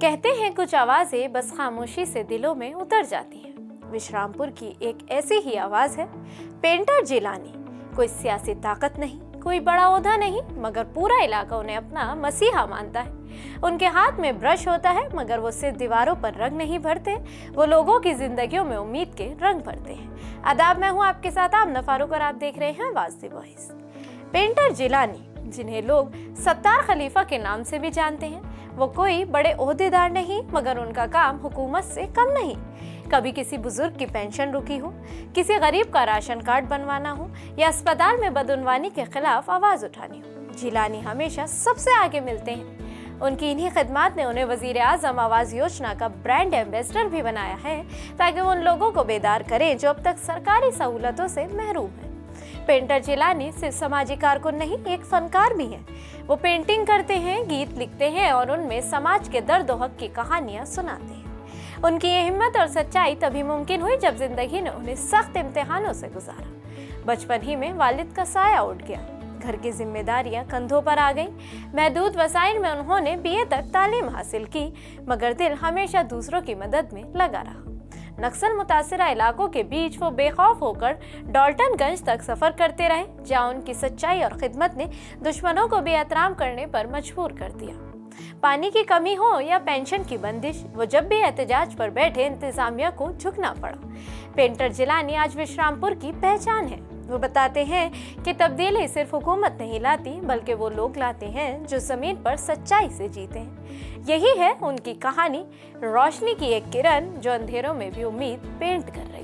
कहते हैं कुछ आवाजें बस खामोशी से दिलों में उतर जाती हैं। विश्रामपुर की एक ऐसी ही आवाज है पेंटर जिलानी। कोई सियासी ताकत नहीं, कोई बड़ा ओहदा नहीं, मगर पूरा इलाका उन्हें अपना मसीहा मानता है। उनके हाथ में ब्रश होता है, मगर वो सिर्फ दीवारों पर रंग नहीं भरते, वो लोगों की जिंदगियों में उम्मीद के रंग भरते हैं। आदाब, मैं हूँ आपके साथ आमना फारूक और आप देख रहे हैं आवाज दी वॉइस। पेंटर जिलानी, जिन्हें लोग सत्तार खलीफा के नाम से भी जानते हैं, वो कोई बड़े ओहदेदार नहीं, मगर उनका काम हुकूमत से कम नहीं। कभी किसी बुजुर्ग की पेंशन रुकी हो, किसी गरीब का राशन कार्ड बनवाना हो, या अस्पताल में बदउनवानी के खिलाफ आवाज उठानी हो, जिलानी हमेशा सबसे आगे मिलते हैं। उनकी इन्हीं खिदमात ने उन्हें वजीर आजम आवाज योजना का ब्रांड एम्बेसडर भी बनाया है, ताकि वो उन लोगों को बेदार करें जो अब तक सरकारी सहूलतों से महरूम हैं। पेंटर जिलानी सिर्फ समाजी कारकुन नहीं, एक फनकार भी हैं। वो पेंटिंग करते हैं, गीत लिखते हैं और उनमें समाज के दर्द और हक की कहानियां सुनाते हैं। उनकी ये हिम्मत और सच्चाई तभी मुमकिन हुई जब जिंदगी ने उन्हें सख्त इम्तिहानों से गुजारा। बचपन ही में वालिद का साया उठ गया, घर की जिम्मेदारियां कंधों पर आ गई। महदूद वसाइल में उन्होंने बीए तक तालीम हासिल की, मगर दिल हमेशा दूसरों की मदद में लगा रहा। नक्सल मुतासिरा इलाकों के बीच वो बेखौफ होकर डाल्टनगंज तक सफर करते रहे, जहां उनकी सच्चाई और खिदमत ने दुश्मनों को बेएहतराम करने पर मजबूर कर दिया। पानी की कमी हो या पेंशन की बंदिश, वो जब भी एहतजाज पर बैठे इंतजामिया को झुकना पड़ा। पेंटर जिलानी आज विश्रामपुर की पहचान है। वो बताते हैं कि तब्दीली सिर्फ हुकूमत नहीं लाती, बल्कि वो लोग लाते हैं जो जमीन पर सच्चाई से जीते हैं। यही है उनकी कहानी, रोशनी की एक किरण जो अंधेरों में भी उम्मीद पेंट कर रही है।